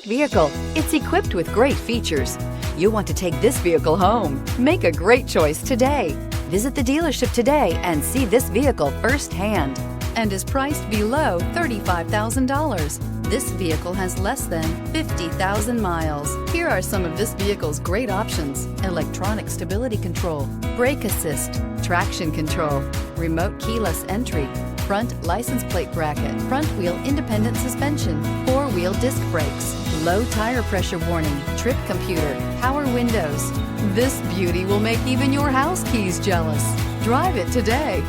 vehicle. It's equipped with great features. You'll want to take this vehicle home. Make a great choice today. Visit the dealership today and see this vehicle firsthand, and is priced below $35,000. This vehicle has less than 50,000 miles. Here are some of this vehicle's great options: electronic stability control, brake assist, traction control, remote keyless entry, front license plate bracket, front wheel independent suspension, four-wheel disc brakes, low tire pressure warning, trip computer, power windows. This beauty will make even your house keys jealous. Drive it today.